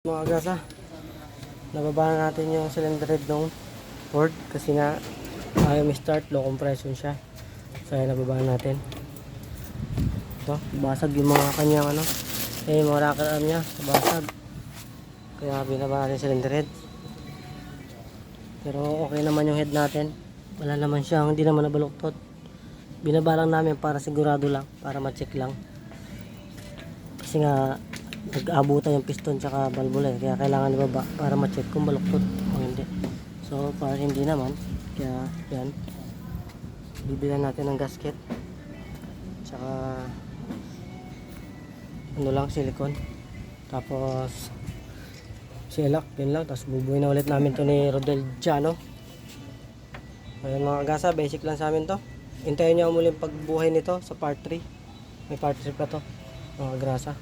Mga gasa, nababa na natin yung cylinder head ng Ford kasi nga ayaw start, low compression siya. So ayan, nababa natin. Ito, basag yung mga kanyang yung mga rocker arm niya, basag. Kaya binaba natin yung cylinder head. Pero okay naman yung head natin. Wala naman siya, hindi naman nabaluktot. Binaba lang namin para sigurado lang, para ma-check lang. Kasi nga nag-aabutan yung piston tsaka valve, kaya kailangan ibaba para ma-check kung baluktot o hindi. So para hindi naman, kaya yan, bibilan natin ng gasket tsaka lang, silicone, tapos silak, yun lang. Tapos bubuhay na ulit namin to ni Rodel Jano. Ayun mga gasa, basic lang sa amin to. Hintayin nyo muli yung pagbuhay nito sa part 3. May part 3 pa to mga grasa.